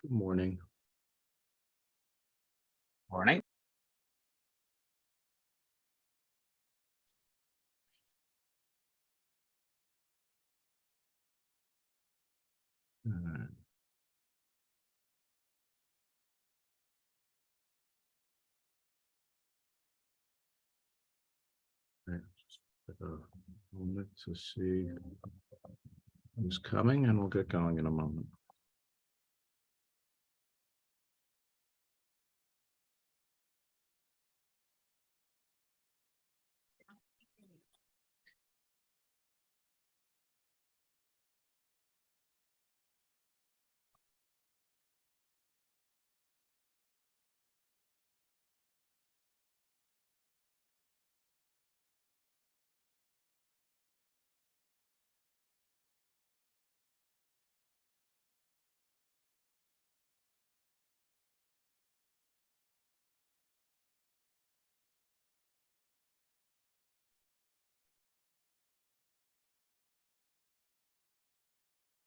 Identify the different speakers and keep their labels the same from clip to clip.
Speaker 1: Good morning.
Speaker 2: Morning.
Speaker 1: Just a moment to see who's coming, and we'll get going in a moment.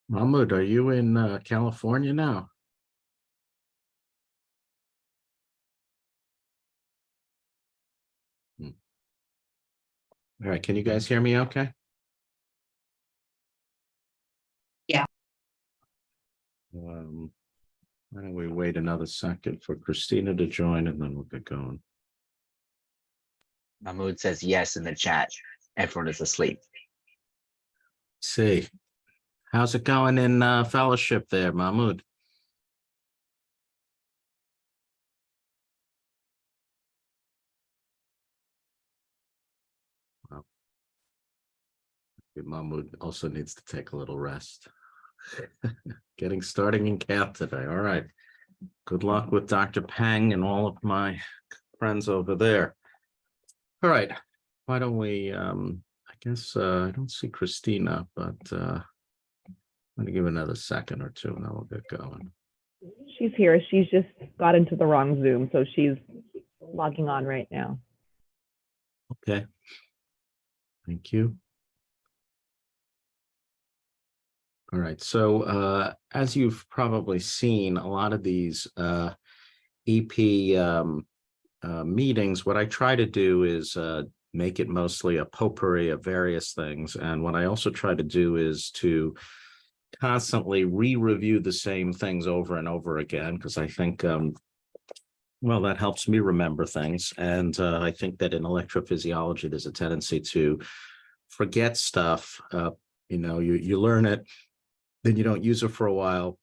Speaker 1: Mahmoud, are you in California now? All right, can you guys hear me okay?
Speaker 3: Yeah.
Speaker 1: Why don't we wait another second for Christina to join, and then we'll get going.
Speaker 2: Mahmoud says yes in the chat. Everyone is asleep.
Speaker 1: See, how's it going in fellowship there, Mahmoud? Well, Mahmoud also needs to take a little rest. Starting in camp today. All right. Good luck with Dr. Peng and all of my friends over there. All right. Why don't we, I guess I don't see Christina, but I'm going to give another second or two and then we'll get going.
Speaker 3: She's here. She's just got into the wrong Zoom, so she's logging on right now.
Speaker 1: Okay. Thank you. All right. So as you've probably seen, a lot of these EP meetings, what I try to do is make it mostly a potpourri of various things. And what I also try to do is to constantly re-review the same things over and over again, because I think, well, that helps me remember things. And I think that in electrophysiology, there's a tendency to forget stuff. You learn it, then you don't use it for a while,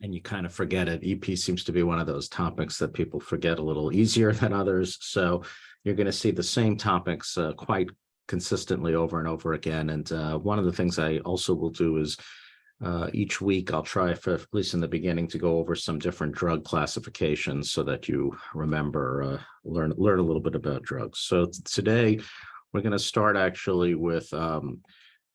Speaker 1: and you kind of forget it. EP seems to be one of those topics that people forget a little easier than others. So you're going to see the same topics quite consistently over and over again. And one of the things I also will do is each week I'll try, for at least in the beginning, to go over some different drug classifications so that you remember, learn a little bit about drugs. So today we're going to start actually with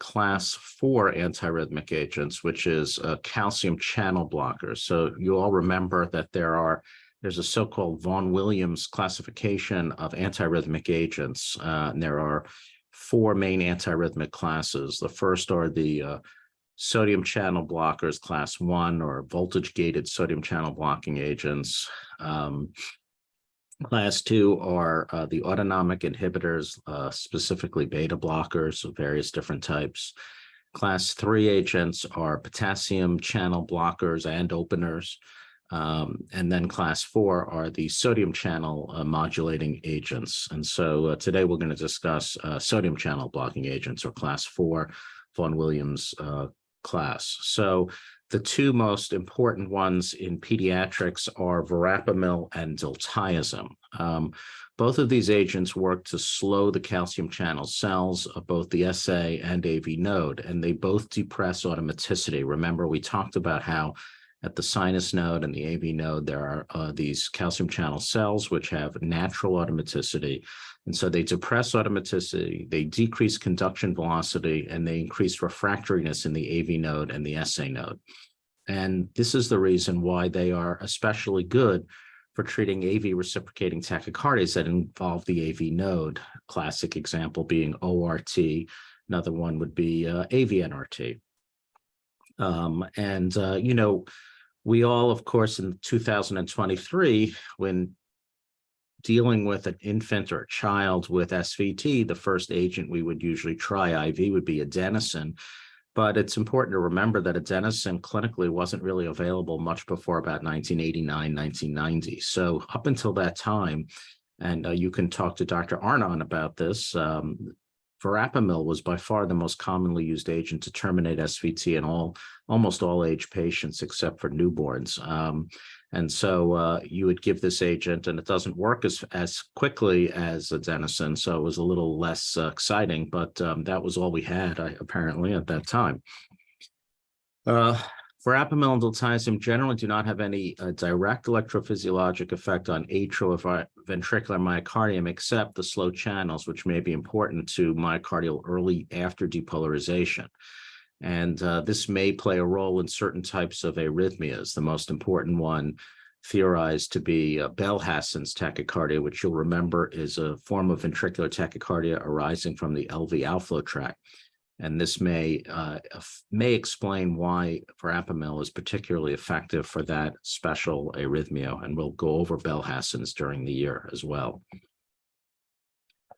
Speaker 1: class 4 antirhythmic agents, which is calcium channel blockers. So you all remember that there's a so-called von Williams classification of antirhythmic agents. And there are 4 main antirhythmic classes. The first are the sodium channel blockers, class 1, or voltage-gated sodium channel blocking agents. Class 2 are the autonomic inhibitors, specifically beta blockers of various different types. Class 3 agents are potassium channel blockers and openers. And then class 4 are the sodium channel modulating agents. And so today we're going to discuss sodium channel blocking agents, or class 4 von Williams class. So the 2 most important ones in pediatrics are verapamil and diltiazem. Both of these agents work to slow the calcium channel cells of both the SA and AV node, and they both depress automaticity. Remember, we talked about how at the sinus node and the AV node, there are these calcium channel cells which have natural automaticity. And so they depress automaticity, they decrease conduction velocity, and they increase refractoriness in the AV node and the SA node. And this is the reason why they are especially good for treating AV reciprocating tachycardias that involve the AV node. Classic example being ORT. Another one would be AVNRT. We all, of course, in 2023, when dealing with an infant or a child with SVT, the first agent we would usually try IV would be adenosine. But it's important to remember that adenosine clinically wasn't really available much before about 1989, 1990. So up until that time, and you can talk to Dr. Arnon about this, Verapamil was by far the most commonly used agent to terminate SVT in almost all age patients except for newborns. And so you would give this agent, and it doesn't work as quickly as adenosine, so it was a little less exciting, but that was all we had, apparently, at that time. Verapamil and diltiazem generally do not have any direct electrophysiologic effect on atrial or ventricular myocardium, except the slow channels, which may be important to myocardial early after depolarization. And this may play a role in certain types of arrhythmias. The most important one theorized to be Bell-Hassen's tachycardia, which you'll remember is a form of ventricular tachycardia arising from the LV outflow tract. And this may explain why verapamil is particularly effective for that special arrhythmia. And we'll go over Bell-Hassen's during the year as well.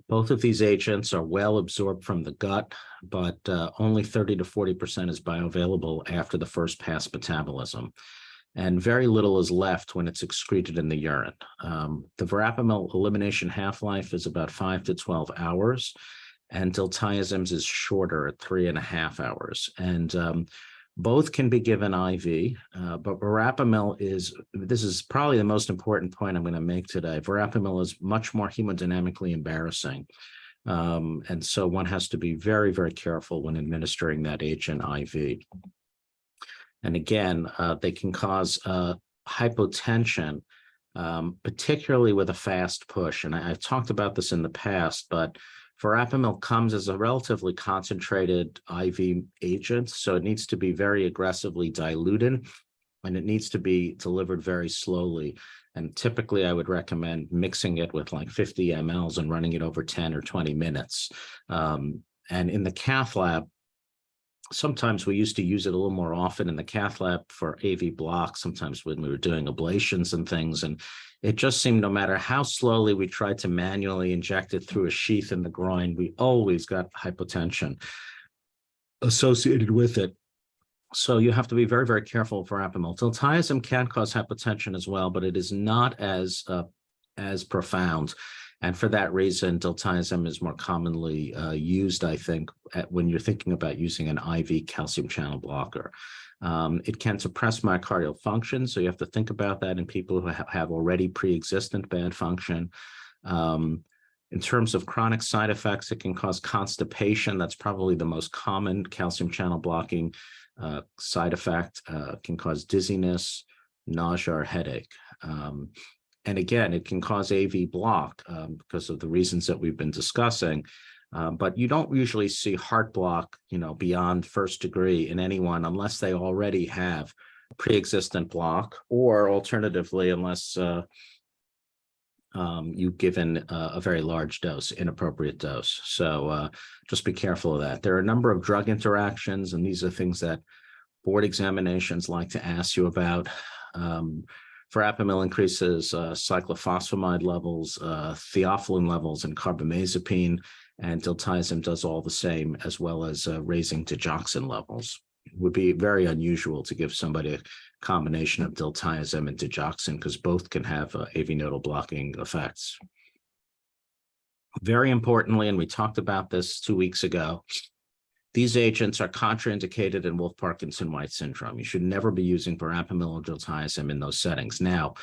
Speaker 1: Both of these agents are well absorbed from the gut, but only 30 to 40% is bioavailable after the first pass metabolism. And very little is left when it's excreted in the urine. The verapamil elimination half-life is about 5 to 12 hours, and diltiazem's is shorter at 3.5 hours. And both can be given IV, but verapamil this is probably the most important point I'm going to make today. Verapamil is much more hemodynamically embarrassing. And so one has to be very, very careful when administering that agent IV. And again, they can cause hypotension, particularly with a fast push. And I've talked about this in the past, but verapamil comes as a relatively concentrated IV agent, so it needs to be very aggressively diluted, and it needs to be delivered very slowly. And typically, I would recommend mixing it with like 50 mLs and running it over 10 or 20 minutes. And in the cath lab, sometimes we used to use it a little more often in the cath lab for AV blocks, sometimes when we were doing ablations and things. And it just seemed no matter how slowly we tried to manually inject it through a sheath in the groin, we always got hypotension associated with it. So you have to be very, very careful with verapamil. Diltiazem can cause hypotension as well, but it is not as profound. And for that reason, diltiazem is more commonly used, I think, when you're thinking about using an IV calcium channel blocker. It can suppress myocardial function, so you have to think about that in people who have already pre-existent bad function. In terms of chronic side effects, it can cause constipation. That's probably the most common calcium channel blocking side effect. Can cause dizziness, nausea, or headache. And again, it can cause AV block because of the reasons that we've been discussing. But you don't usually see heart block, beyond first degree in anyone unless they already have pre-existent block, or alternatively, unless you've given a very large dose, inappropriate dose. So just be careful of that. There are a number of drug interactions, and these are things that board examinations like to ask you about. Verapamil increases cyclophosphamide levels, theophylline levels, and carbamazepine, and diltiazem does all the same, as well as raising digoxin levels. It would be very unusual to give somebody a combination of diltiazem and digoxin because both can have AV nodal blocking effects. Very importantly, and we talked about this 2 weeks ago, these agents are contraindicated in Wolff-Parkinson-White syndrome. You should never be using verapamil or diltiazem in those settings. Now,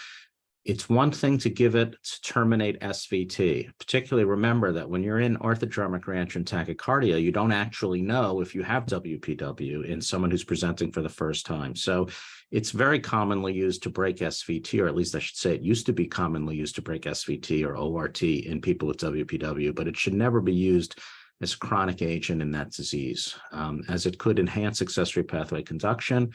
Speaker 1: it's one thing to give it to terminate SVT. Particularly remember that when you're in orthodromic reentrant tachycardia, you don't actually know if you have WPW in someone who's presenting for the first time. So it's very commonly used to break SVT, or at least I should say it used to be commonly used to break SVT or ORT in people with WPW, but it should never be used as a chronic agent in that disease, as it could enhance accessory pathway conduction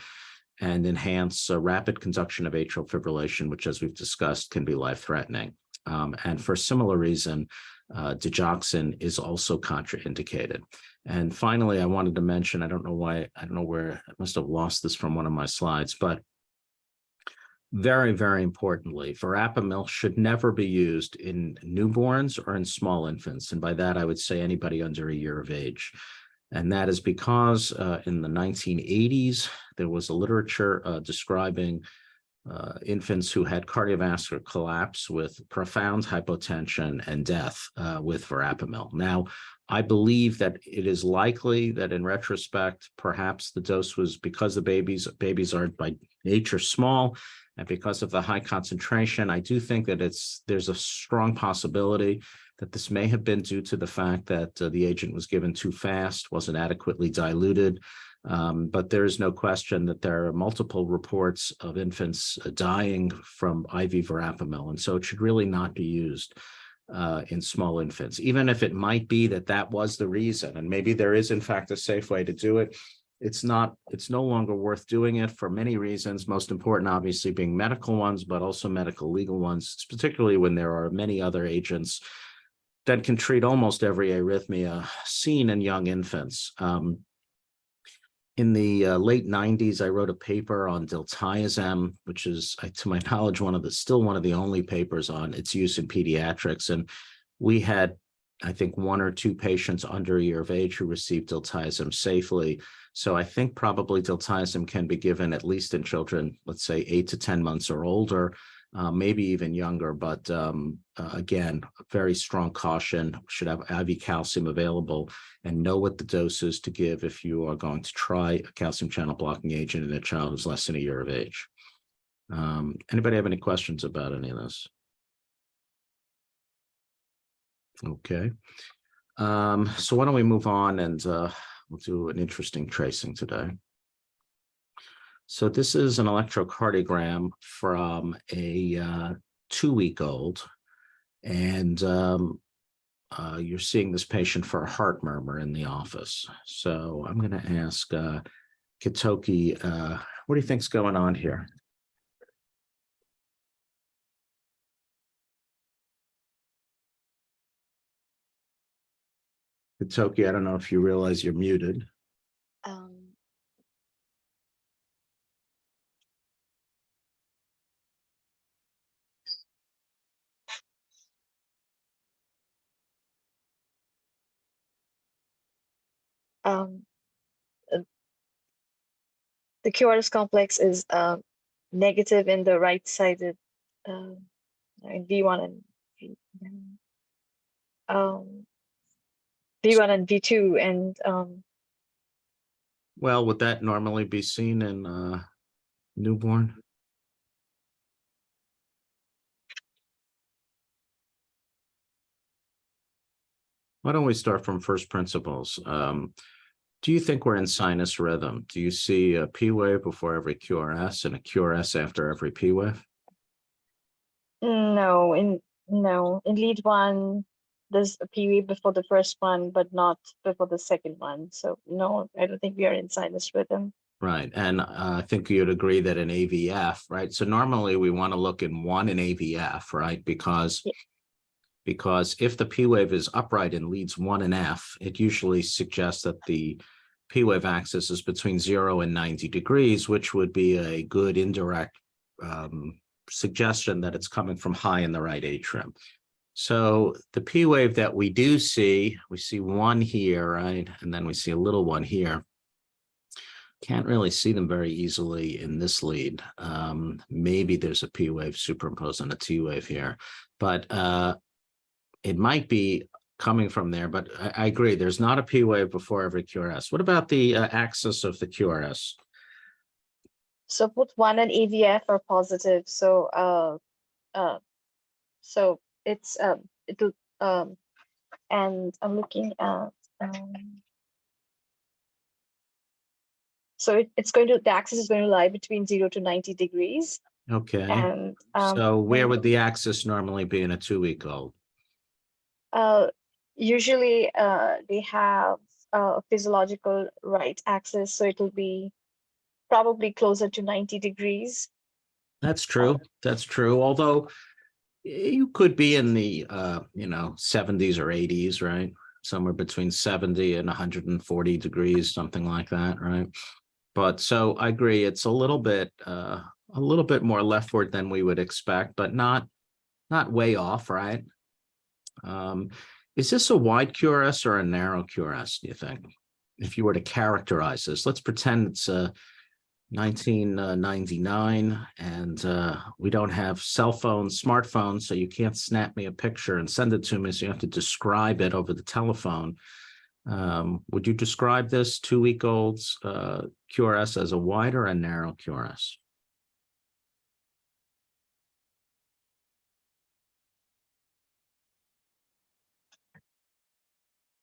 Speaker 1: and enhance rapid conduction of atrial fibrillation, which, as we've discussed, can be life-threatening. And for a similar reason, digoxin is also contraindicated. And finally, I wanted to mention, I don't know where, I must have lost this from one of my slides, but Very, very importantly, verapamil should never be used in newborns or in small infants. And by that, I would say anybody under a year of age. And that is because in the 1980s, there was a literature describing infants who had cardiovascular collapse with profound hypotension and death with verapamil. Now, I believe that it is likely that in retrospect, perhaps the dose was because the babies are by nature small, and because of the high concentration. I do think that there's a strong possibility that this may have been due to the fact that the agent was given too fast, wasn't adequately diluted. But there is no question that there are multiple reports of infants dying from IV verapamil, and so it should really not be used in small infants, even if it might be that that was the reason, and maybe there is in fact a safe way to do it. It's no longer worth doing it for many reasons, most important obviously being medical ones, but also medical legal ones, particularly when there are many other agents that can treat almost every arrhythmia seen in young infants. In the late 90s, I wrote a paper on diltiazem, which is, to my knowledge, still one of the only papers on its use in pediatrics. And we had, I think, 1 or 2 patients under a year of age who received diltiazem safely. So I think probably diltiazem can be given at least in children, let's say 8 to 10 months or older, maybe even younger. But again, very strong caution, should have IV calcium available and know what the dose is to give if you are going to try a calcium channel blocking agent in a child who's less than a year of age. Anybody have any questions about any of this? Okay. So why don't we move on, and we'll do an interesting tracing today. So this is an electrocardiogram from a 2-week-old, and you're seeing this patient for a heart murmur in the office. So I'm going to ask Kitoki, what do you think's going on here? Kitoki, I don't know if you realize you're muted.
Speaker 4: The QRS complex is negative in the right-sided in V1 and V1 and V2, and
Speaker 1: Well, would that normally be seen in newborn? Why don't we start from first principles? Do you think we're in sinus rhythm? Do you see a P wave before every QRS and a QRS after every P wave?
Speaker 4: no, in lead 1 there's a P wave before the first one, but not before the second one. So no, I don't think we are in sinus rhythm.
Speaker 1: Right, and I think you'd agree that in AVF, right? So normally we want to look in 1 in AVF, right? Because if the P wave is upright in leads 1 and F, it usually suggests that the P wave axis is between 0 and 90 degrees, which would be a good indirect suggestion that it's coming from high in the right atrium. So the P wave that we do see, we see 1 here, right? And then we see a little one here. Can't really see them very easily in this lead. Maybe there's a P wave superimposed on a T wave here, but it might be coming from there. But I agree, there's not a P wave before every QRS. What about the axis of the QRS?
Speaker 4: So both 1 and AVF are positive. So so it's it'll and I'm looking at so it's going to, the axis is going to lie between 0 to 90 degrees.
Speaker 1: Okay.
Speaker 4: And
Speaker 1: so where would the axis normally be in a 2-week-old?
Speaker 4: Usually they have a physiological right axis, so it will be probably closer to 90 degrees.
Speaker 1: That's true. That's true. Although you could be in the 70s or 80s, right? Somewhere between 70 and 140 degrees, something like that, right? But so I agree, it's a little bit more leftward than we would expect, but not way off, right? Is this a wide QRS or a narrow QRS, do you think? If you were to characterize this, let's pretend it's 1999 and we don't have cell phones, smartphones, so you can't snap me a picture and send it to me, so you have to describe it over the telephone. Would you describe this 2-week-old's QRS as a wide or a narrow QRS?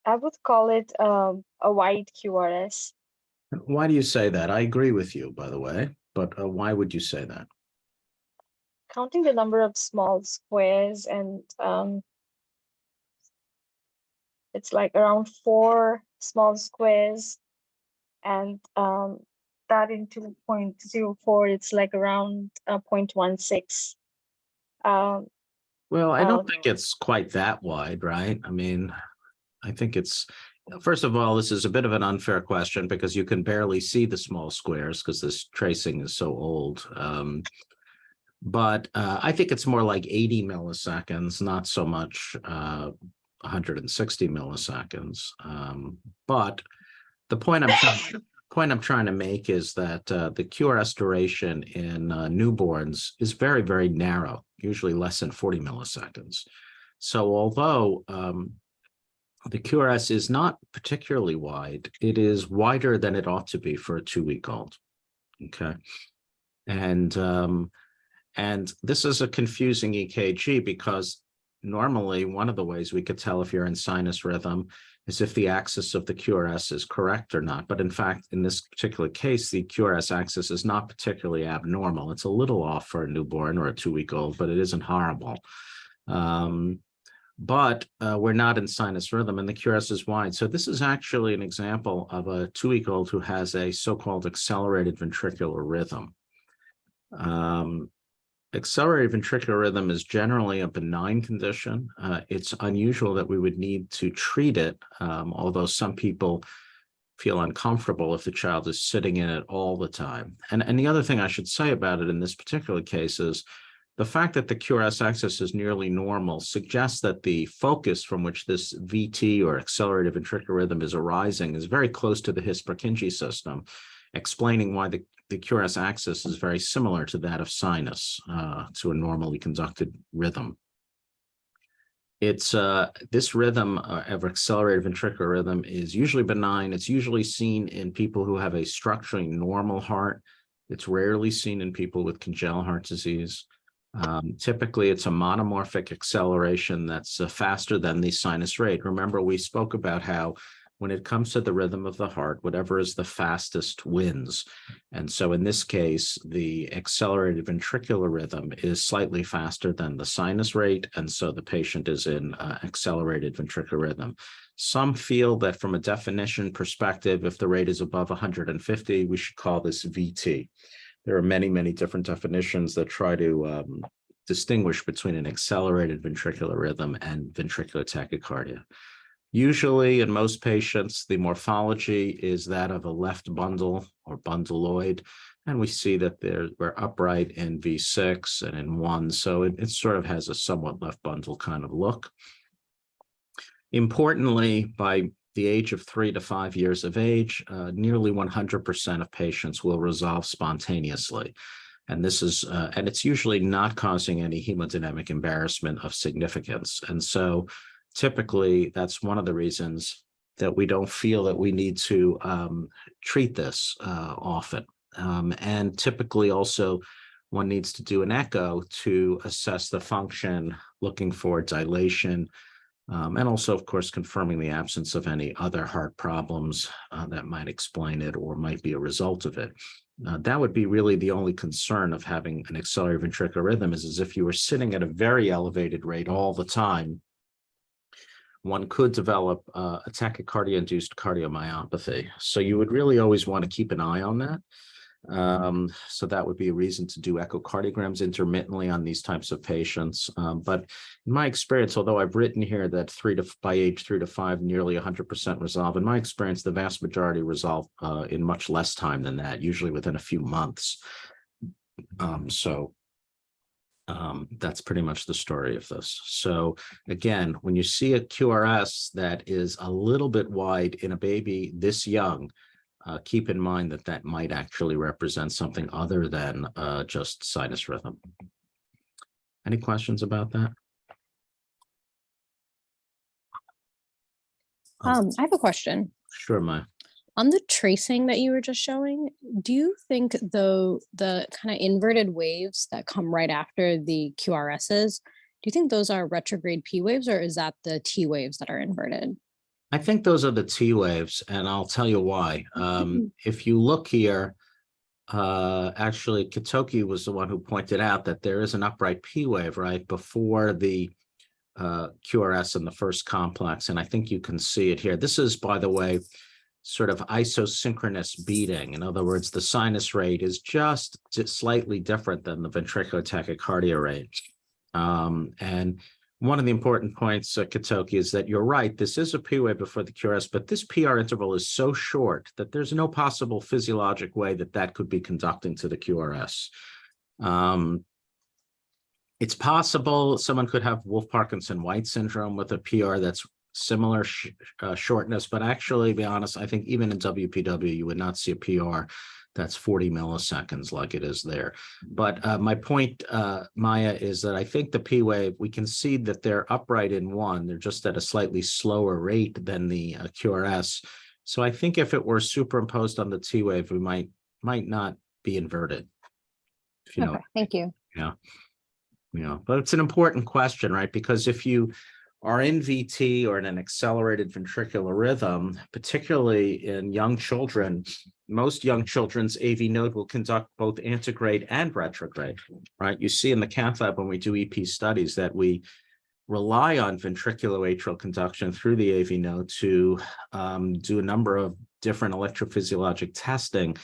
Speaker 4: I would call it a wide QRS.
Speaker 1: Why do you say that? I agree with you, by the way, but why would you say that?
Speaker 4: Counting the number of small squares, and it's like around 4 small squares, and that into 0.04, it's like around 0.16.
Speaker 1: Well, I don't think it's quite that wide, right? I mean, I think it's, first of all, this is a bit of an unfair question because you can barely see the small squares because this tracing is so old. But I think it's more like 80 milliseconds, not so much 160 milliseconds. But the point I'm trying to make is that the QRS duration in newborns is very, very narrow, usually less than 40 milliseconds. So although the QRS is not particularly wide, it is wider than it ought to be for a 2-week-old. Okay. And this is a confusing EKG because normally one of the ways we could tell if you're in sinus rhythm is if the axis of the QRS is correct or not. But in fact, in this particular case, the QRS axis is not particularly abnormal. It's a little off for a newborn or a 2-week-old, but it isn't horrible. But we're not in sinus rhythm and the QRS is wide. So this is actually an example of a 2-week-old who has a so-called accelerated ventricular rhythm. Accelerated ventricular rhythm is generally a benign condition. It's unusual that we would need to treat it, although some people feel uncomfortable if the child is sitting in it all the time. And the other thing I should say about it in this particular case is the fact that the QRS axis is nearly normal suggests that the focus from which this VT or accelerated ventricular rhythm is arising is very close to the His-Purkinje system, explaining why the QRS axis is very similar to that of sinus, to a normally conducted rhythm. It's this rhythm of accelerated ventricular rhythm is usually benign. It's usually seen in people who have a structurally normal heart. It's rarely seen in people with congenital heart disease. Typically, it's a monomorphic acceleration that's faster than the sinus rate. Remember, we spoke about how when it comes to the rhythm of the heart, whatever is the fastest wins. And so in this case, the accelerated ventricular rhythm is slightly faster than the sinus rate. And so the patient is in accelerated ventricular rhythm. Some feel that from a definition perspective, if the rate is above 150, we should call this VT. There are many, many different definitions that try to distinguish between an accelerated ventricular rhythm and ventricular tachycardia. Usually in most patients, the morphology is that of a left bundle or bundleoid, and we see that we're upright in V6 and in 1, so it sort of has a somewhat left bundle kind of look. Importantly, by the age of 3 to 5 years of age, nearly 100% of patients will resolve spontaneously. And this is, and it's usually not causing any hemodynamic embarrassment of significance. And so typically that's one of the reasons that we don't feel that we need to treat this often. And typically also one needs to do an echo to assess the function, looking for dilation, and also, of course, confirming the absence of any other heart problems that might explain it or might be a result of it. That would be really the only concern of having an accelerated ventricular rhythm is if you were sitting at a very elevated rate all the time, one could develop a tachycardia-induced cardiomyopathy. So you would really always want to keep an eye on that. So that would be a reason to do echocardiograms intermittently on these types of patients. But in my experience, although I've written here that by age 3 to 5, nearly 100% resolve, in my experience, the vast majority resolve in much less time than that, usually within a few months. That's pretty much the story of this. So again, when you see a QRS that is a little bit wide in a baby this young, keep in mind that that might actually represent something other than just sinus rhythm. Any questions about that?
Speaker 5: I have a question.
Speaker 1: Sure, Maya.
Speaker 5: On the tracing that you were just showing, do you think the kind of inverted waves that come right after the QRSs, do you think those are retrograde P waves, or is that the T waves that are inverted?
Speaker 1: I think those are the T waves, and I'll tell you why. If you look here, actually, Katoki was the one who pointed out that there is an upright P wave right before the QRS in the first complex, and I think you can see it here. This is, by the way, sort of isosynchronous beating. In other words, the sinus rate is just slightly different than the ventricular tachycardia rate. And one of the important points, Katoki, is that you're right. This is a P wave before the QRS, but this PR interval is so short that there's no possible physiologic way that that could be conducting to the QRS. It's possible someone could have Wolff-Parkinson-White syndrome with a PR that's similar shortness, but actually, to be honest, I think even in WPW, you would not see a PR that's 40 milliseconds like it is there. But my point, Maya, is that I think the P wave, we can see that they're upright in one. They're just at a slightly slower rate than the QRS. So I think if it were superimposed on the T wave, we might not be inverted. If you know.
Speaker 5: Okay, thank you.
Speaker 1: Yeah, but it's an important question, right? Because if you are in VT or in an accelerated ventricular rhythm, particularly in young children, most young children's AV node will conduct both antegrade and retrograde, right? You see in the cath lab when we do EP studies that we rely on ventricular atrial conduction through the AV node to do a number of different electrophysiologic testing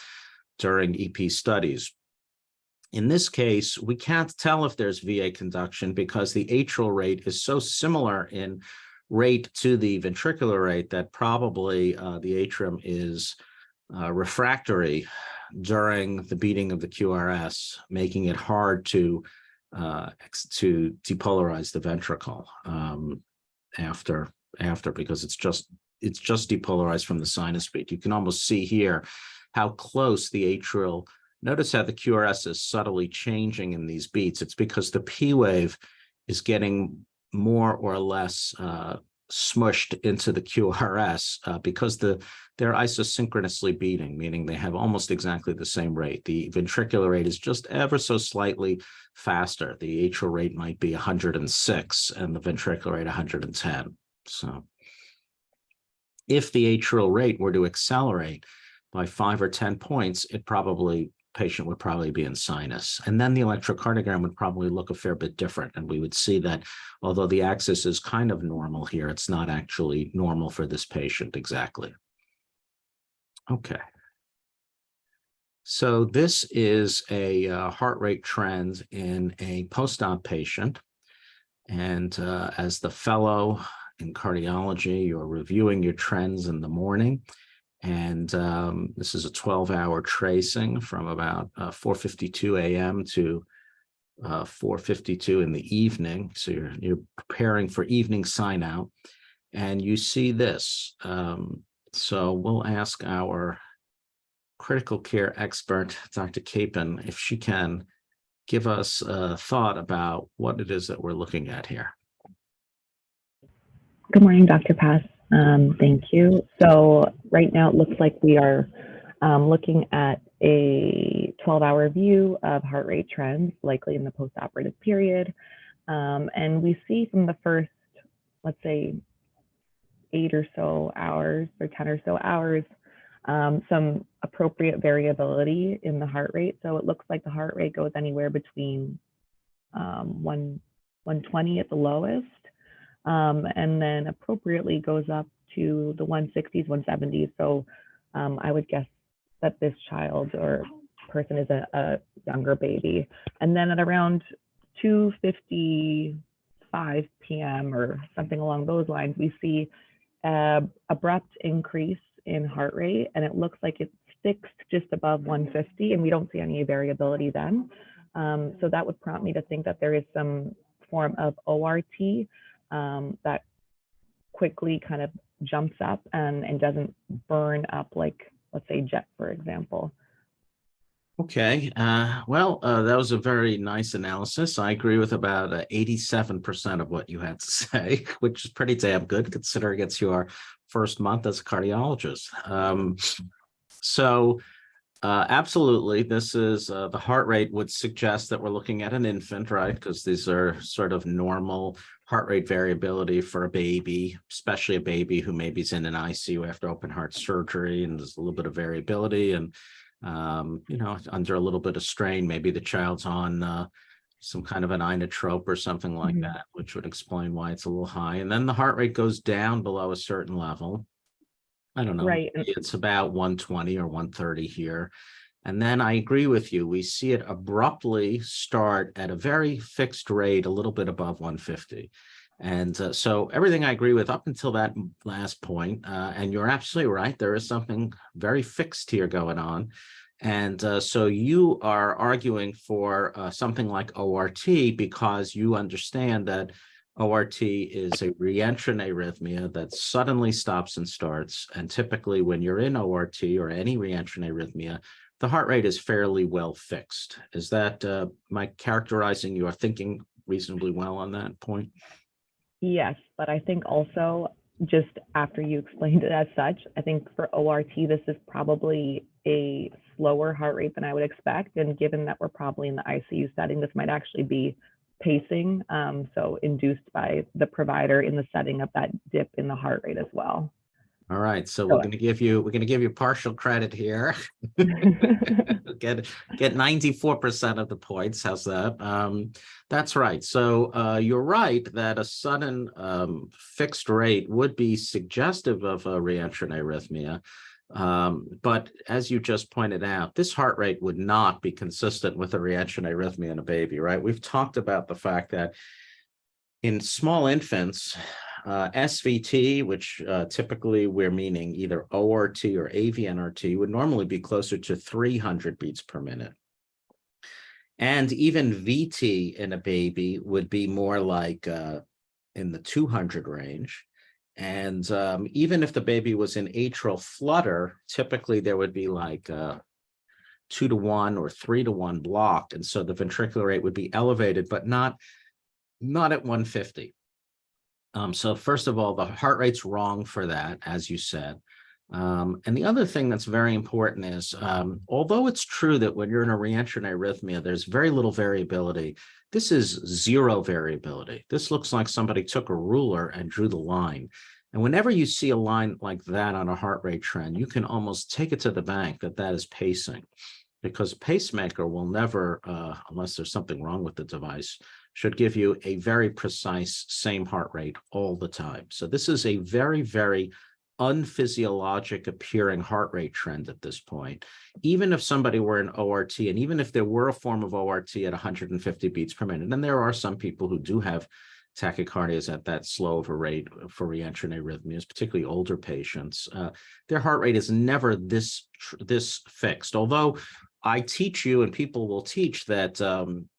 Speaker 1: during EP studies. In this case, we can't tell if there's VA conduction because the atrial rate is so similar in rate to the ventricular rate that probably the atrium is refractory during the beating of the QRS, making it hard to depolarize the ventricle after because it's just depolarized from the sinus beat. You can almost see here how close the atrial. Notice how the QRS is subtly changing in these beats. It's because the P wave is getting more or less smushed into the QRS because they're isosynchronously beating, meaning they have almost exactly the same rate. The ventricular rate is just ever so slightly faster. The atrial rate might be 106 and the ventricular rate 110. So if the atrial rate were to accelerate by 5 or 10 points, patient would probably be in sinus. And then the electrocardiogram would probably look a fair bit different. And we would see that although the axis is kind of normal here, it's not actually normal for this patient exactly. Okay. So this is a heart rate trend in a post-op patient. And as the fellow in cardiology, you're reviewing your trends in the morning. And this is a 12-hour tracing from about 4:52 a.m. to 4:52 in the evening. So you're preparing for evening sign out, and you see this. So we'll ask our critical care expert, Dr. Capon, if she can give us a thought about what it is that we're looking at here.
Speaker 3: Good morning, Dr. Pass. Thank you. So right now it looks like we are looking at a 12-hour view of heart rate trends, likely in the postoperative period. And we see from the first, let's say, 8 or so hours or 10 or so hours, some appropriate variability in the heart rate. So it looks like the heart rate goes anywhere between 120 at the lowest, and then appropriately goes up to the 160s, 170s. So I would guess that this child or person is a younger baby. And then at around 2:55 p.m. or something along those lines, we see abrupt increase in heart rate, and it looks like it's fixed just above 150, and we don't see any variability then. So that would prompt me to think that there is some form of ORT that quickly kind of jumps up and doesn't burn up like, let's say, jet, for example.
Speaker 1: Okay, well, that was a very nice analysis. I agree with about 87% of what you had to say, which is pretty damn good considering it's your first month as a cardiologist. Absolutely, this is the heart rate would suggest that we're looking at an infant, right? Because these are sort of normal heart rate variability for a baby, especially a baby who maybe is in an ICU after open heart surgery, and there's a little bit of variability and under a little bit of strain. Maybe the child's on some kind of an inotrope or something like that, which would explain why it's a little high. And then the heart rate goes down below a certain level. I don't know,
Speaker 3: Right.
Speaker 1: it's about 120 or 130 here. And then I agree with you. We see it abruptly start at a very fixed rate, a little bit above 150. And so everything I agree with up until that last point, and you're absolutely right, there is something very fixed here going on. And so you are arguing for something like ORT because you understand that ORT is a reentrant arrhythmia that suddenly stops and starts. And typically when you're in ORT or any reentrant arrhythmia, the heart rate is fairly well fixed. Is that, am I characterizing your thinking reasonably well on that point?
Speaker 3: Yes, but I think also, just after you explained it as such, I think for ORT, this is probably a slower heart rate than I would expect. And given that we're probably in the ICU setting, this might actually be pacing, so induced by the provider in the setting of that dip in the heart rate as well.
Speaker 1: All right, so we're going to give you partial credit here. get 94% of the points. How's that? That's right. So you're right that a sudden fixed rate would be suggestive of a reentrant arrhythmia. But as you just pointed out, this heart rate would not be consistent with a reentrant arrhythmia in a baby, right? We've talked about the fact that in small infants, SVT, which typically we're meaning either ORT or AVNRT, would normally be closer to 300 beats per minute. And even VT in a baby would be more like in the 200 range. And even if the baby was in atrial flutter, typically there would be like 2-to-1 or 3-to-1 blocked. And so the ventricular rate would be elevated, but not at 150. So first of all, the heart rate's wrong for that, as you said. And the other thing that's very important is, although it's true that when you're in a reentrant arrhythmia, there's very little variability, this is zero variability. This looks like somebody took a ruler and drew the line. And whenever you see a line like that on a heart rate trend, you can almost take it to the bank that that is pacing, because a pacemaker will never, unless there's something wrong with the device, should give you a very precise same heart rate all the time. So this is a very, very unphysiologic appearing heart rate trend at this point. Even if somebody were in ORT, and even if there were a form of ORT at 150 beats per minute, and there are some people who do have tachycardias at that slow of a rate for reentrant arrhythmias, particularly older patients, their heart rate is never this fixed. Although I teach you, and people will teach, that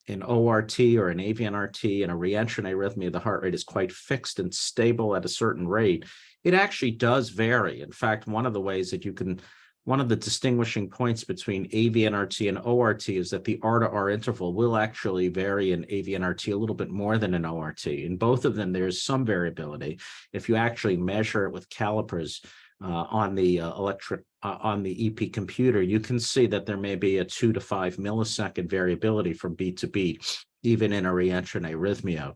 Speaker 1: in ORT or in AVNRT in a reentrant arrhythmia, the heart rate is quite fixed and stable at a certain rate. It actually does vary. In fact, one of the distinguishing points between AVNRT and ORT is that the R to R interval will actually vary in AVNRT a little bit more than in ORT. In both of them, there's some variability. If you actually measure it with calipers on the EP computer, you can see that there may be a 2 to 5 millisecond variability from beat to beat, even in a reentrant arrhythmia.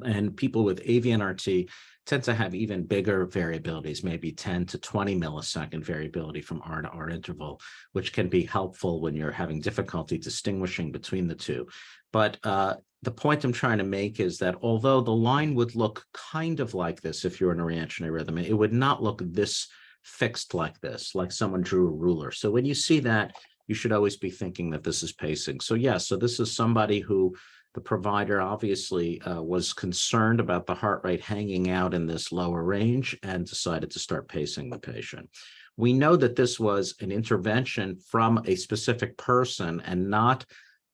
Speaker 1: And people with AVNRT tend to have even bigger variabilities, maybe 10 to 20 millisecond variability from R to R interval, which can be helpful when you're having difficulty distinguishing between the two. But the point I'm trying to make is that although the line would look kind of like this if you're in a reentrant arrhythmia, it would not look this fixed like this, like someone drew a ruler. So when you see that, you should always be thinking that this is pacing. So yes, so this is somebody who the provider obviously was concerned about the heart rate hanging out in this lower range and decided to start pacing the patient. We know that this was an intervention from a specific person and not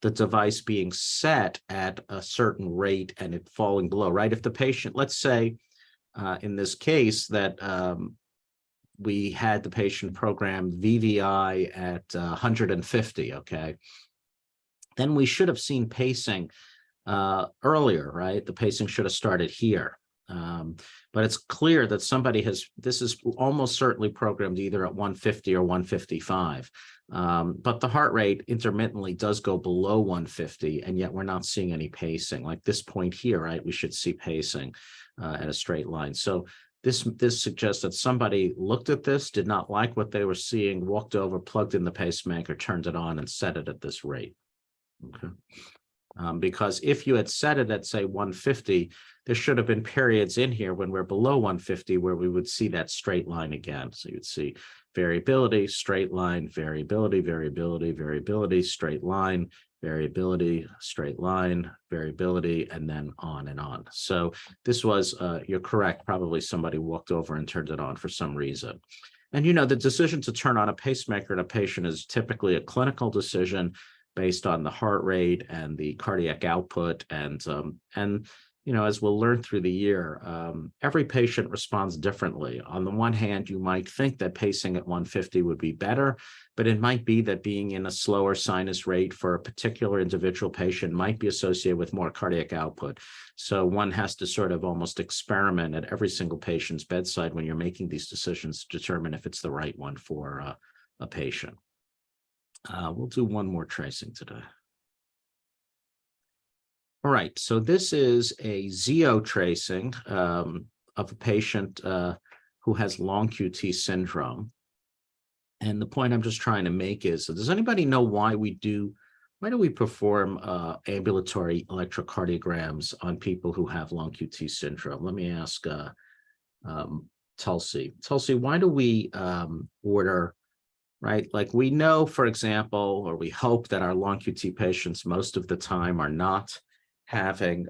Speaker 1: the device being set at a certain rate and it falling below, right? If the patient, let's say in this case that we had the patient programmed VVI at 150, okay? Then we should have seen pacing earlier, right? The pacing should have started here. But it's clear that somebody this is almost certainly programmed either at 150 or 155. But the heart rate intermittently does go below 150, and yet we're not seeing any pacing. Like this point here, right? We should see pacing at a straight line. So this suggests that somebody looked at this, did not like what they were seeing, walked over, plugged in the pacemaker, turned it on, and set it at this rate. Okay. Because if you had set it at, say, 150, there should have been periods in here when we're below 150 where we would see that straight line again. So you'd see variability, straight line, variability, variability, variability, straight line, variability, straight line, variability, and then on and on. So this was, you're correct, probably somebody walked over and turned it on for some reason. And, you know, the decision to turn on a pacemaker in a patient is typically a clinical decision based on the heart rate and the cardiac output. And you know, as we'll learn through the year, every patient responds differently. On the one hand, you might think that pacing at 150 would be better, but it might be that being in a slower sinus rate for a particular individual patient might be associated with more cardiac output. So one has to sort of almost experiment at every single patient's bedside when you're making these decisions to determine if it's the right one for a patient. We'll do one more tracing today. All right, so this is a Zio tracing of a patient who has long QT syndrome. And the point I'm just trying to make is, does anybody know why do we perform ambulatory electrocardiograms on people who have long QT syndrome? Let me ask Tulsi. Tulsi, why do we order, right? Like we know, for example, or we hope that our long QT patients most of the time are not having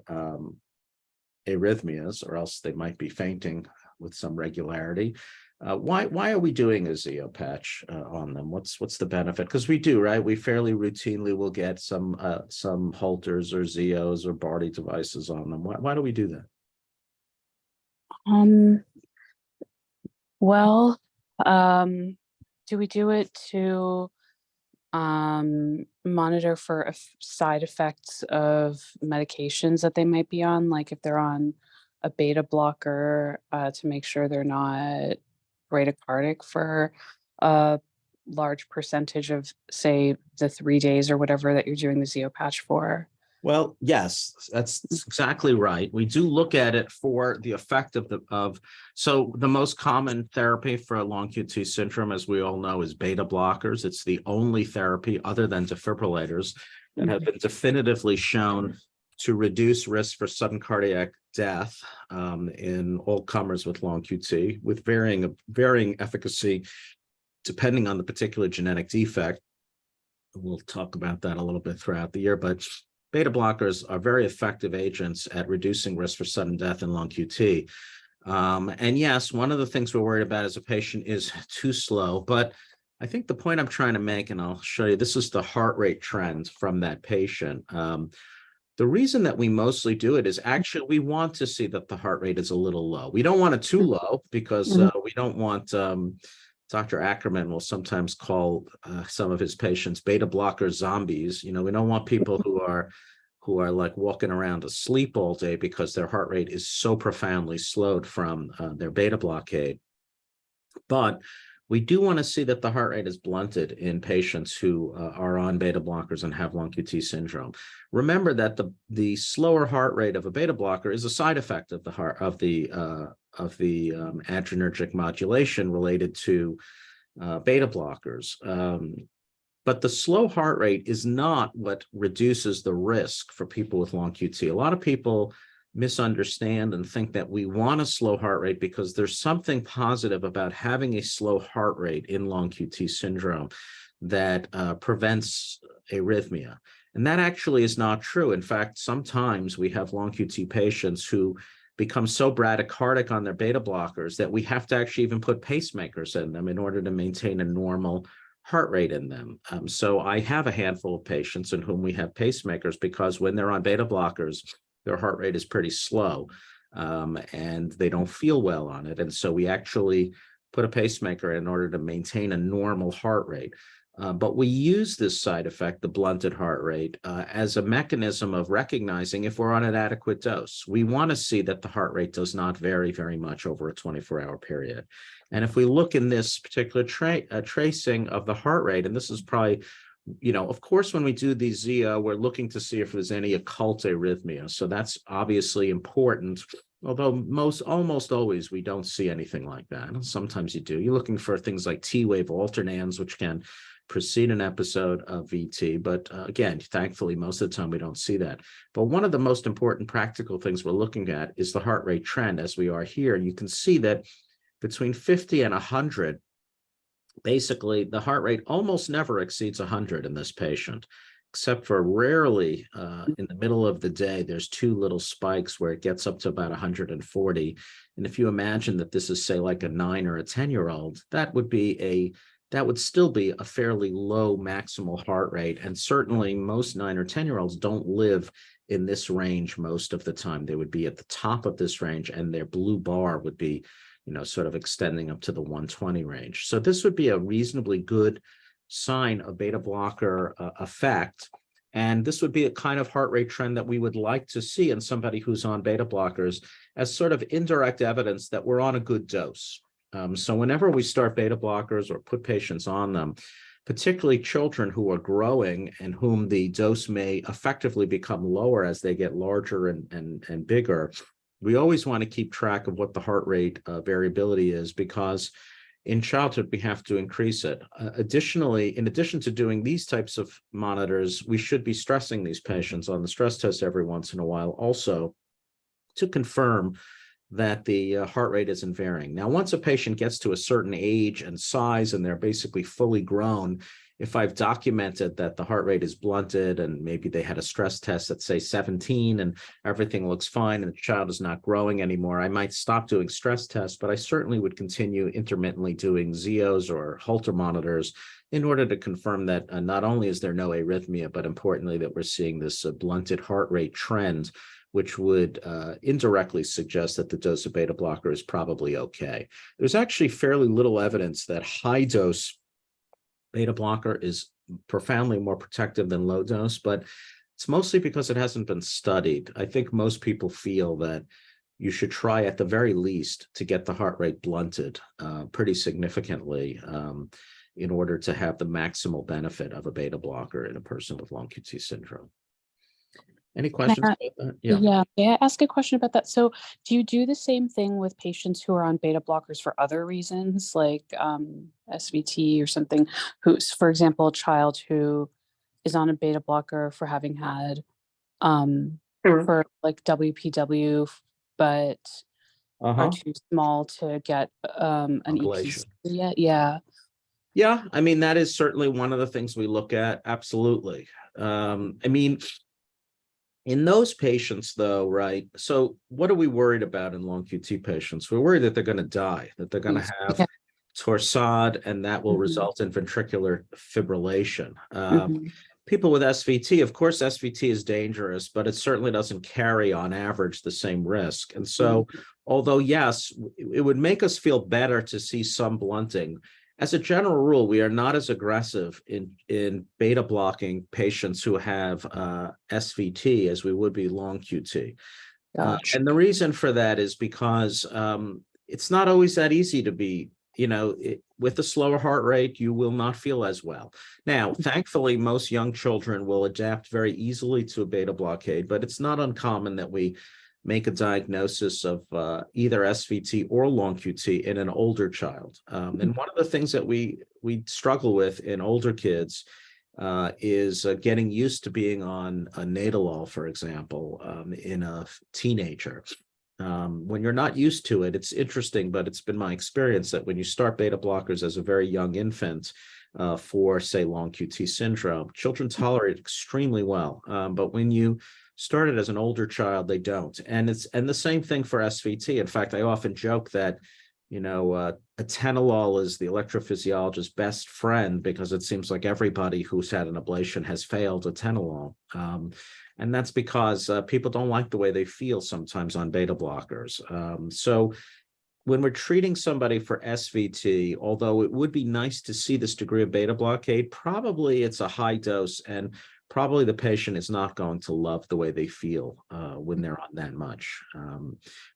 Speaker 1: arrhythmias, or else they might be fainting with some regularity. Why are we doing a Zio patch on them? What's the benefit? Because we do, right? We fairly routinely will get some Holters or Zios or Barty devices on them. Why do we do that?
Speaker 6: Well, do we do it to monitor for side effects of medications that they might be on, like if they're on a beta blocker, to make sure they're not bradycardic for a large percentage of, say, the 3 days or whatever that you're doing the Zio patch for?
Speaker 1: Well, yes, that's exactly right. We do look at it for the effect so the most common therapy for a long QT syndrome, as we all know, is beta blockers. It's the only therapy other than defibrillators that have been definitively shown to reduce risk for sudden cardiac death in all comers with long QT, with varying efficacy depending on the particular genetic defect. We'll talk about that a little bit throughout the year, but beta blockers are very effective agents at reducing risk for sudden death in long QT. And yes, one of the things we're worried about as a patient is too slow, but I think the point I'm trying to make, and I'll show you, this is the heart rate trend from that patient. The reason that we mostly do it is actually we want to see that the heart rate is a little low. We don't want it too low because we don't want, Dr. Ackerman will sometimes call some of his patients beta blocker zombies. You know, we don't want people who are like walking around asleep all day because their heart rate is so profoundly slowed from their beta blockade. But we do want to see that the heart rate is blunted in patients who are on beta blockers and have long QT syndrome. Remember that the slower heart rate of a beta blocker is a side effect of the adrenergic modulation related to beta blockers. But the slow heart rate is not what reduces the risk for people with long QT. A lot of people misunderstand and think that we want a slow heart rate because there's something positive about having a slow heart rate in long QT syndrome. that prevents arrhythmia. And that actually is not true. In fact, sometimes we have long QT patients who become so bradycardic on their beta blockers that we have to actually even put pacemakers in them in order to maintain a normal heart rate in them. So I have a handful of patients in whom we have pacemakers because when they're on beta blockers, their heart rate is pretty slow and they don't feel well on it. And so we actually put a pacemaker in order to maintain a normal heart rate. But we use this side effect, the blunted heart rate, as a mechanism of recognizing if we're on an adequate dose. We want to see that the heart rate does not vary very much over a 24-hour period. And if we look in this particular tracing of the heart rate, and this is probably, of course, when we do these ZIA, we're looking to see if there's any occult arrhythmia. So that's obviously important. Although almost always we don't see anything like that. Sometimes you do. You're looking for things like T-wave alternans, which can precede an episode of VT. But again, thankfully, most of the time we don't see that. But one of the most important practical things we're looking at is the heart rate trend as we are here. And you can see that between 50 and 100, basically the heart rate almost never exceeds 100 in this patient, except for rarely in the middle of the day, there's two little spikes where it gets up to about 140. And if you imagine that this is, say, like a 9 or a 10-year-old, that would still be a fairly low maximal heart rate. And certainly most 9 or 10-year-olds don't live in this range most of the time. They would be at the top of this range and their blue bar would be, sort of extending up to the 120 range. So this would be a reasonably good sign of beta blocker effect. And this would be a kind of heart rate trend that we would like to see in somebody who's on beta blockers as sort of indirect evidence that we're on a good dose. So whenever we start beta blockers or put patients on them, particularly children who are growing and whom the dose may effectively become lower as they get larger and bigger, we always want to keep track of what the heart rate variability is, because in childhood, we have to increase it. Additionally, in addition to doing these types of monitors, we should be stressing these patients on the stress test every once in a while also to confirm that the heart rate isn't varying. Now, once a patient gets to a certain age and size and they're basically fully grown, if I've documented that the heart rate is blunted and maybe they had a stress test at, say, 17 and everything looks fine and the child is not growing anymore, I might stop doing stress tests, but I certainly would continue intermittently doing ZIOs or Holter monitors in order to confirm that not only is there no arrhythmia, but importantly that we're seeing this blunted heart rate trend, which would indirectly suggest that the dose of beta blocker is probably okay. There's actually fairly little evidence that high dose beta blocker is profoundly more protective than low dose, but it's mostly because it hasn't been studied. I think most people feel that you should try at the very least to get the heart rate blunted pretty significantly in order to have the maximal benefit of a beta blocker in a person with long QT syndrome. Any questions about that?
Speaker 6: Yeah. May I ask a question about that? So do you do the same thing with patients who are on beta blockers for other reasons, like SVT or something, who's, for example, a child who is on a beta blocker for having had for like WPW, but are too small to get an EP yet? Yeah.
Speaker 1: Yeah, I mean, that is certainly one of the things we look at. Absolutely. I mean, in those patients, though, right? So what are we worried about in long QT patients? We're worried that they're going to die, that they're going to have torsade, and that will result in ventricular fibrillation. People with SVT, of course, SVT is dangerous, but it certainly doesn't carry on average the same risk. And so, although, yes, it would make us feel better to see some blunting, as a general rule, we are not as aggressive in beta blocking patients who have SVT as we would be long QT. And the reason for that is because it's not always that easy to be, with a slower heart rate, you will not feel as well. Now, thankfully, most young children will adapt very easily to a beta blockade, but it's not uncommon that we make a diagnosis of either SVT or long QT in an older child. And one of the things that we struggle with in older kids is getting used to being on a Nadolol, for example, in a teenager. When you're not used to it, it's interesting, but it's been my experience that when you start beta blockers as a very young infant for, say, long QT syndrome, children tolerate it extremely well. But when you start it as an older child, they don't. And the same thing for SVT. In fact, I often joke that, atenolol is the electrophysiologist's best friend because it seems like everybody who's had an ablation has failed atenolol. And that's because people don't like the way they feel sometimes on beta blockers. So when we're treating somebody for SVT, although it would be nice to see this degree of beta blockade, probably it's a high dose, and probably the patient is not going to love the way they feel when they're on that much.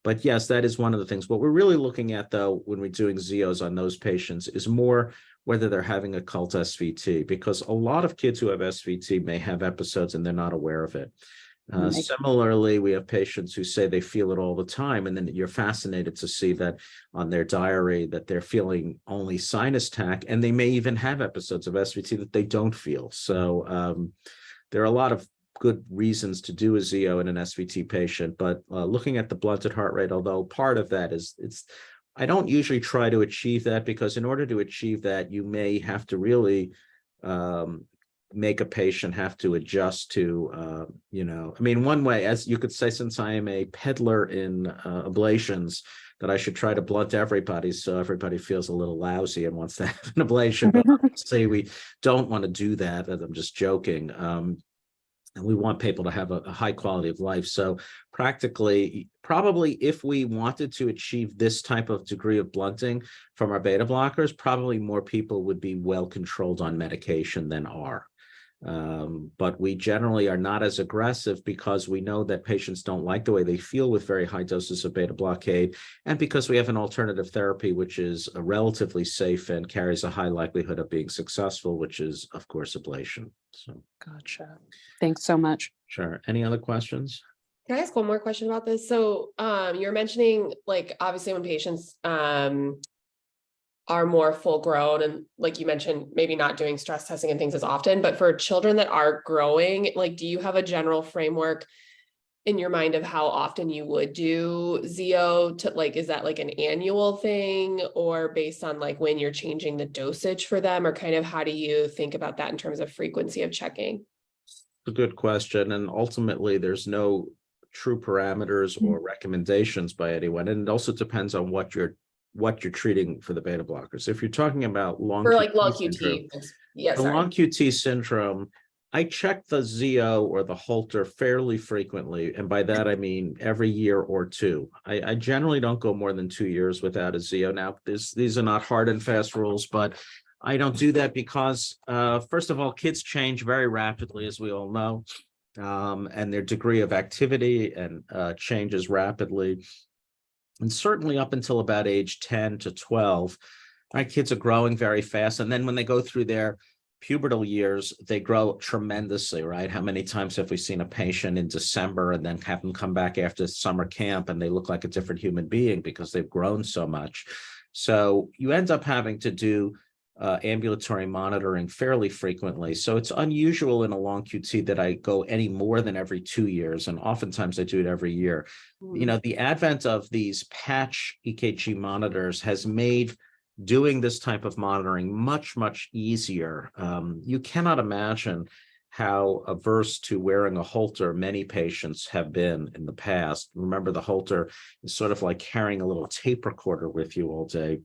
Speaker 1: But yes, that is one of the things. What we're really looking at, though, when we're doing ZEOs on those patients is more whether they're having occult SVT, because a lot of kids who have SVT may have episodes and they're not aware of it. Similarly, we have patients who say they feel it all the time, and then you're fascinated to see that on their diary that they're feeling only sinus tach, and they may even have episodes of SVT that they don't feel. So there are a lot of good reasons to do a ZEO in an SVT patient, but looking at the blunted heart rate, although part of that is I don't usually try to achieve that, because in order to achieve that, you may have to really make a patient have to adjust to, one way, as you could say, since I am a peddler in ablations, that I should try to blunt everybody so everybody feels a little lousy and wants to have an ablation. But obviously we don't want to do that, as I'm just joking. And we want people to have a high quality of life. So practically, probably if we wanted to achieve this type of degree of blunting from our beta blockers, probably more people would be well controlled on medication than are. But we generally are not as aggressive because we know that patients don't like the way they feel with very high doses of beta blockade, and because we have an alternative therapy which is relatively safe and carries a high likelihood of being successful, which is, of course, ablation. So,
Speaker 6: Gotcha. Thanks so much.
Speaker 1: Sure. Any other questions?
Speaker 7: Can I ask one more question about this? So you're mentioning, like, obviously when patients are more full grown, and like you mentioned, maybe not doing stress testing and things as often, but for children that are growing, like, do you have a general framework in your mind of how often you would do ZEO to, like, is that like an annual thing, or based on like when you're changing the dosage for them, or kind of how do you think about that in terms of frequency of checking?
Speaker 1: A good question. And ultimately, there's no true parameters or recommendations by anyone. And it also depends on what you're treating for the beta blockers. If you're talking about long
Speaker 7: QT, yes,
Speaker 1: long QT syndrome, I check the ZEO or the Holter fairly frequently. And by that, I mean every year or two. I generally don't go more than 2 years without a ZEO. Now, these are not hard and fast rules, but I don't do that because, first of all, kids change very rapidly, as we all know, and their degree of activity and changes rapidly. And certainly up until about age 10 to 12, our kids are growing very fast. And then when they go through their pubertal years, they grow tremendously, right? How many times have we seen a patient in December and then have them come back after summer camp and they look like a different human being because they've grown so much? So you end up having to do ambulatory monitoring fairly frequently. So it's unusual in a long QT that I go any more than every 2 years. And oftentimes I do it every year. The advent of these patch EKG monitors has made doing this type of monitoring much, much easier. You cannot imagine how averse to wearing a Holter many patients have been in the past. Remember, the Holter is sort of like carrying a little tape recorder with you all day,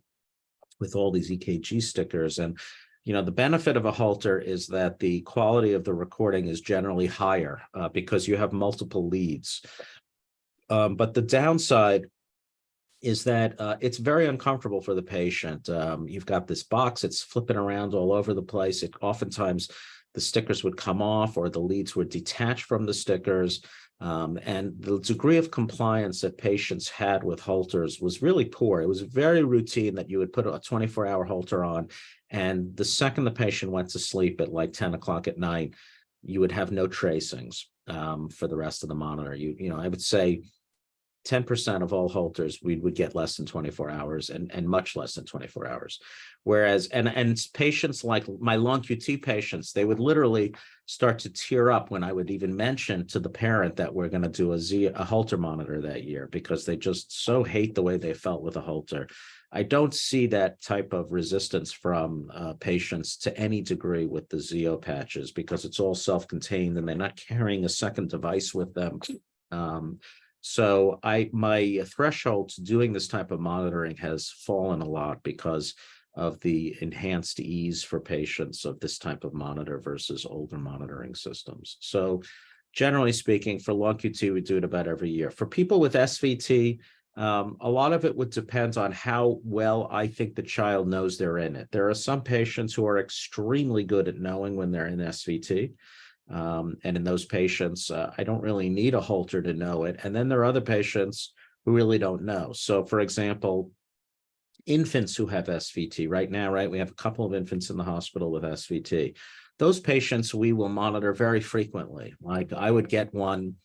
Speaker 1: with all these EKG stickers. And, the benefit of a Holter is that the quality of the recording is generally higher because you have multiple leads. But the downside is that it's very uncomfortable for the patient. You've got this box, it's flipping around all over the place. Oftentimes the stickers would come off or the leads would detach from the stickers. And the degree of compliance that patients had with Holters was really poor. It was very routine that you would put a 24-hour Holter on, and the second the patient went to sleep at like 10 o'clock at night, you would have no tracings for the rest of the monitor. I would say 10% of all Holters, we would get less than 24 hours and much less than 24 hours. Whereas, and patients like my long QT patients, they would literally start to tear up when I would even mention to the parent that we're going to do a Holter monitor that year, because they just so hate the way they felt with a Holter. I don't see that type of resistance from patients to any degree with the Zeo patches, because it's all self-contained and they're not carrying a second device with them. So my threshold to doing this type of monitoring has fallen a lot because of the enhanced ease for patients of this type of monitor versus older monitoring systems. So generally speaking, for long QT, we do it about every year. For people with SVT, a lot of it would depend on how well I think the child knows they're in it. There are some patients who are extremely good at knowing when they're in SVT. And in those patients, I don't really need a Holter to know it. And then there are other patients who really don't know. So for example, infants who have SVT right now, right? We have a couple of infants in the hospital with SVT. Those patients we will monitor very frequently. Like I would get one,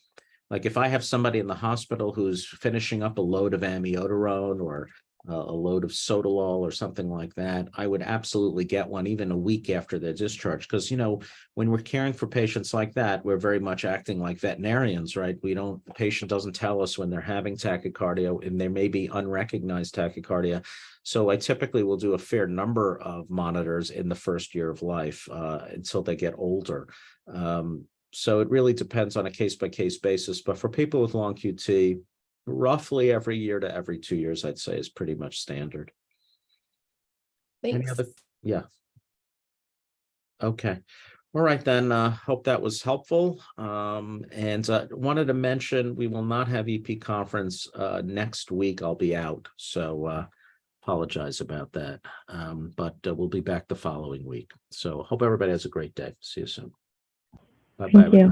Speaker 1: like if I have somebody in the hospital who's finishing up a load of amiodarone or a load of Sotalol or something like that, I would absolutely get one even a week after their discharge. Because, you know, when we're caring for patients like that, we're very much acting like veterinarians, right? The patient doesn't tell us when they're having tachycardia, and there may be unrecognized tachycardia. So I typically will do a fair number of monitors in the first year of life until they get older. So it really depends on a case-by-case basis. But for people with long QT, roughly every year to every 2 years, I'd say, is pretty much standard. Any
Speaker 7: Thanks.
Speaker 1: other? Yeah. Okay. All right, then. Hope that was helpful. And wanted to mention we will not have EP conference next week. I'll be out, so apologize about that. But we'll be back the following week. So hope everybody has a great day. See you soon. Bye-bye.
Speaker 3: Thank you.